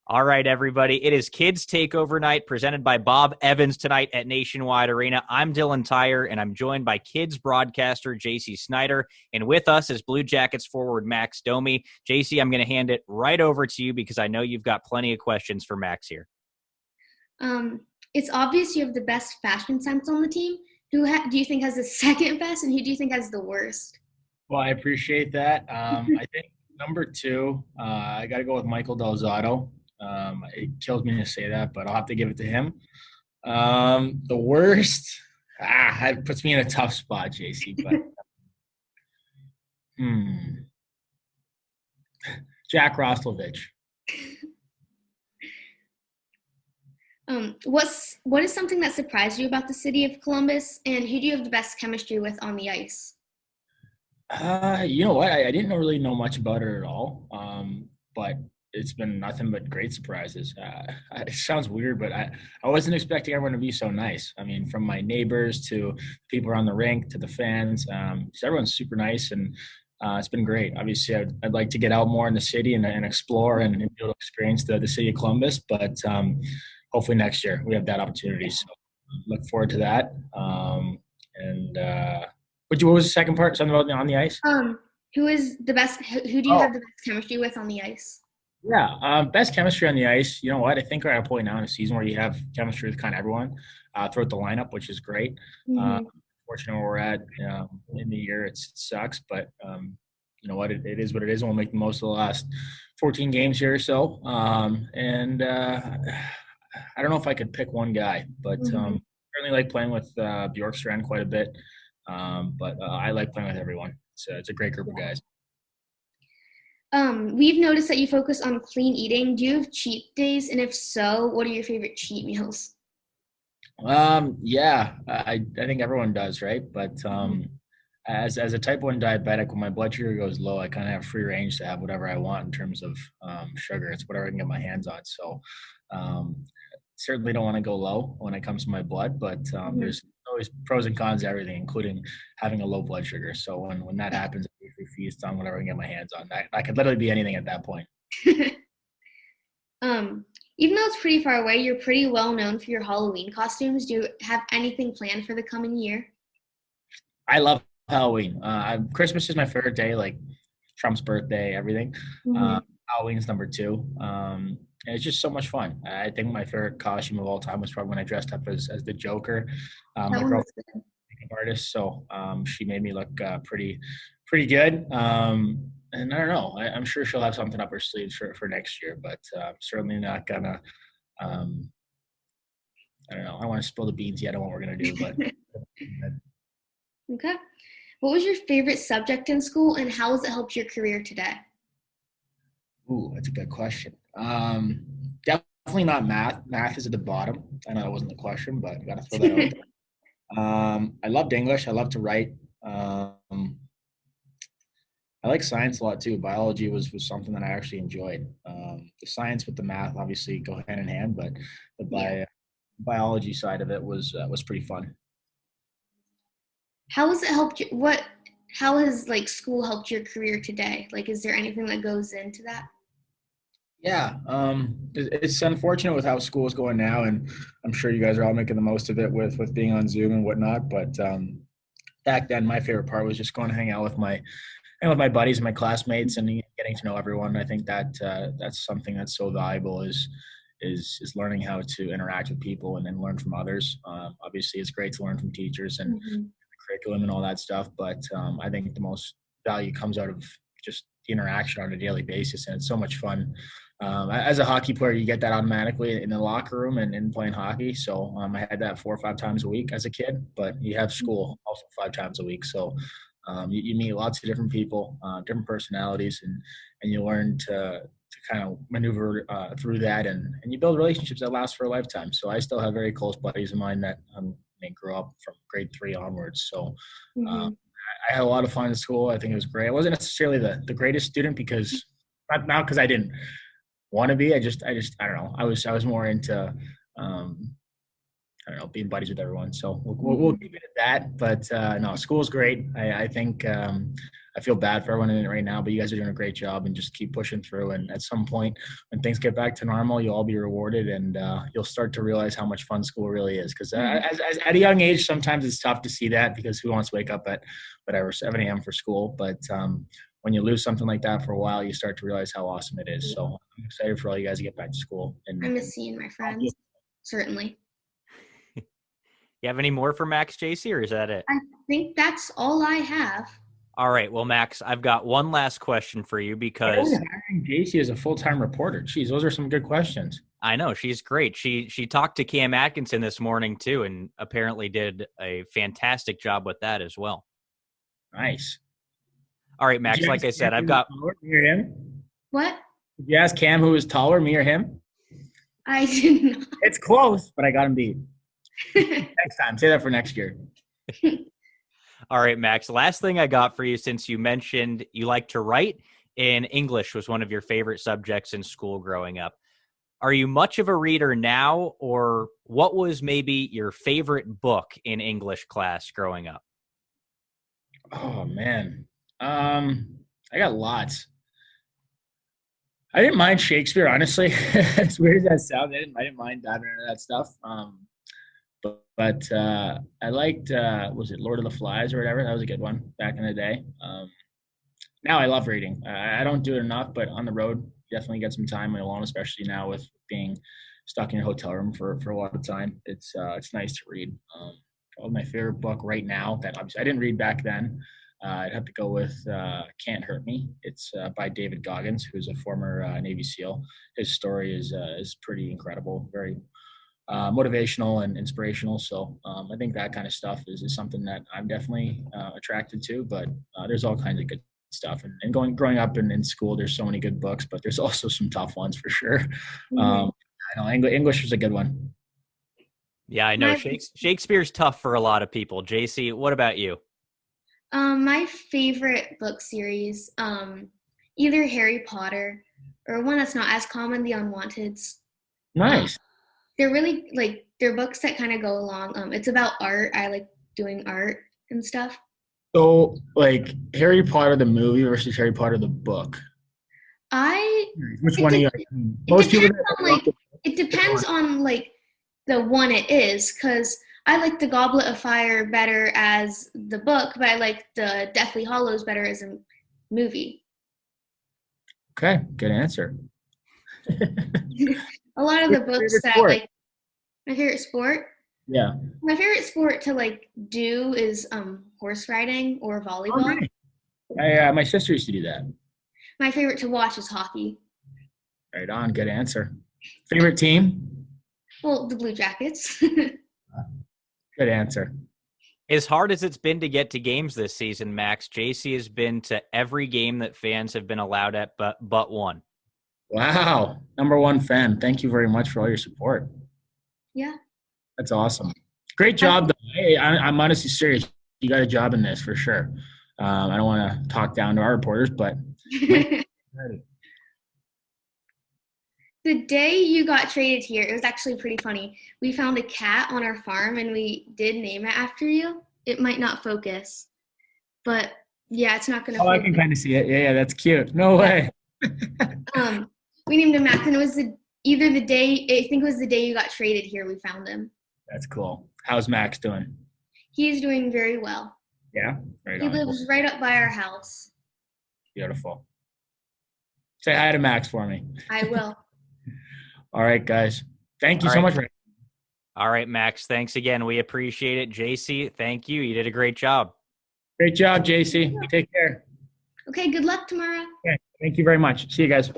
All right, everybody. It is Kids Takeover Night presented by Bob Evans tonight at Nationwide Arena. I'm Dylan Tyre, and I'm joined by Kids broadcaster Jacey Snyder. And with us is Blue Jackets forward Max Domi. Jacey, I'm going to hand it right over to you because I know you've got plenty of questions for Max here. It's obvious you have the best fashion sense on the team. Who do you think has the second best, and who do you think has the worst? Well, I appreciate that. I think number two, I got to go with Michael Delzato. It kills me to say that, but I'll have to give it to him. The worst, it puts me in a tough spot, Jacey. But Jack Roslovich. What is something that surprised you about the city of Columbus, and who do you have the best chemistry with on the ice? You know what? I didn't really know much about it at all, but it's been nothing but great surprises. It sounds weird, but I wasn't expecting everyone to be so nice. I mean, from my neighbors to people around the rink to the fans, everyone's super nice, and it's been great. Obviously, I'd like to get out more in the city and explore and be able to experience the city of Columbus, but hopefully next year we have that opportunity. So look forward to that. What was the second part? Something about on the ice? Who is the best? Who do you have the best chemistry with on the ice? Yeah, best chemistry on the ice. You know what? I think we're at a point now in the season where you have chemistry with kind of everyone throughout the lineup, which is great. Fortunate where we're at in the year, it sucks, but you know what? It is what it is, and we'll make the most of the last 14 games here or so. I don't know if I could pick one guy, but certainly like playing with Bjorkstrand quite a bit. But I like playing with everyone. It's a great group of guys. We've noticed that you focus on clean eating. Do you have cheat days? And if so, what are your favorite cheat meals? Yeah, I think everyone does, right? But as a type 1 diabetic, when my blood sugar goes low, I kind of have free range to have whatever I want in terms of sugar. It's whatever I can get my hands on. So certainly don't want to go low when it comes to my blood, but there's always pros and cons to everything, including having a low blood sugar. So when that happens, I usually feast on whatever I can get my hands on. That could literally be anything at that point. Even though it's pretty far away, you're pretty well known for your Halloween costumes. Do you have anything planned for the coming year? I love Halloween. Christmas is my favorite day, like Trump's birthday, everything. Halloween's number 2. And it's just so much fun. I think my favorite costume of all time was probably when I dressed up as the Joker. My girlfriend is a makeup artist, so she made me look pretty good. And I don't know. I'm sure she'll have something up her sleeves for next year, but certainly not gonna. I don't know. I don't want to spill the beans yet on what we're gonna do, but. Okay. What was your favorite subject in school, and how has it helped your career today? Ooh, that's a good question. Definitely not math. Math is at the bottom. I know that wasn't the question, but I got to throw that out there. I loved English. I love to write. I like science a lot too. Biology was something that I actually enjoyed. The science with the math obviously go hand in hand, but the biology side of it was pretty fun. How has it helped you? How has school helped your career today? Is there anything that goes into that? Yeah, it's unfortunate with how school is going now, and I'm sure you guys are all making the most of it with being on Zoom and whatnot. But back then, my favorite part was just going to hang out with my buddies and my classmates and getting to know everyone. I think that that's something that's so valuable is learning how to interact with people and then learn from others. Obviously, it's great to learn from teachers and curriculum and all that stuff, but I think the most value comes out of just the interaction on a daily basis, and it's so much fun. As a hockey player, you get that automatically in the locker room and in playing hockey. So I had that 4 or 5 times a week as a kid, but you have school also 5 times a week. So you meet lots of different people, different personalities, and you learn to kind of maneuver through that, and you build relationships that last for a lifetime. So I still have very close buddies of mine that they grew up from grade 3 onwards. So I had a lot of fun in school. I think it was great. I wasn't necessarily the greatest student because not because I didn't want to be. I don't know. I was more into I don't know, being buddies with everyone. So we'll keep it at that. But no, school's great. I think I feel bad for everyone in it right now, but you guys are doing a great job, and just keep pushing through. And at some point, when things get back to normal, you'll all be rewarded, and you'll start to realize how much fun school really is. Because as at a young age, sometimes it's tough to see that, because who wants to wake up at whatever 7 a.m. for school? But when you lose something like that for a while, you start to realize how awesome it is. So I'm excited for all you guys to get back to school. And I miss seeing my friends, certainly. You have any more for Max, Jacey, or is that it? I think that's all I have. All right. Well, Max, I've got one last question for you because hiring Jacey as a full-time reporter. Jeez, those are some good questions. I know she's great. She talked to Cam Atkinson this morning too, and apparently did a fantastic job with that as well. Nice. All right, Max. Like I said, I've got. Me or him? What? Did you ask Cam who was taller, me or him? I did not. It's close, but I got him beat. Next time, say that for next year. All right, Max. Last thing I got for you, since you mentioned you like to write, and English was one of your favorite subjects in school growing up. Are you much of a reader now, or what was maybe your favorite book in English class growing up? Oh man, I got lots. I didn't mind Shakespeare, honestly. As weird as that sounds, I didn't mind diving into that stuff. But I liked, was it Lord of the Flies or whatever? That was a good one back in the day. Now I love reading. I don't do it enough, but on the road, definitely get some time alone, especially now with being stuck in your hotel room for a lot of time. It's nice to read. Probably my favorite book right now that obviously I didn't read back then. I'd have to go with Can't Hurt Me. It's by David Goggins, who's a former Navy SEAL. His story is pretty incredible, very motivational and inspirational. So I think that kind of stuff is something that I'm definitely attracted to. But there's all kinds of good stuff. And growing up in school, there's so many good books, but there's also some tough ones for sure. I know English was a good one. Yeah, I know. Shakespeare's tough for a lot of people. Jacey, what about you? My favorite book series, either Harry Potter or one that's not as common, The Unwanteds. Nice. They're really they're books that kind of go along. It's about art. I like doing art and stuff. So, Harry Potter the movie versus Harry Potter the book. Which one are you? Most people. It depends on the one it is, because I like the Goblet of Fire better as the book, but I like the Deathly Hallows better as a movie. Okay, good answer. A lot of the books that my favorite sport. Yeah. My favorite sport to do is horse riding or volleyball. Okay. My sister used to do that. My favorite to watch is hockey. Right on, good answer. Favorite team? Well, the Blue Jackets. Good answer. As hard as it's been to get to games this season, Max, Jacey has been to every game that fans have been allowed at but one. Wow. Number one fan. Thank you very much for all your support. Yeah. That's awesome. Great job, though. Hey, I'm honestly serious. You got a job in this for sure. I don't want to talk down to our reporters, but the day you got traded here, it was actually pretty funny. We found a cat on our farm, and we did name it after you. It might not focus, but yeah, it's not going to focus. I can kind of see it. Yeah, that's cute. No way. We named him Max, and it was the day, I think it was the day you got traded here, we found him. That's cool. How's Max doing? He's doing very well. Yeah? Right he on. lives right up by our house. Beautiful. Say hi to Max for me. I will. All right, guys. Thank you so much. All right, Max. Thanks again. We appreciate it. Jacey, thank you. You did a great job. Great job, Jacey. Take care. Okay, good luck tomorrow. Okay. Thank you very much. See you guys.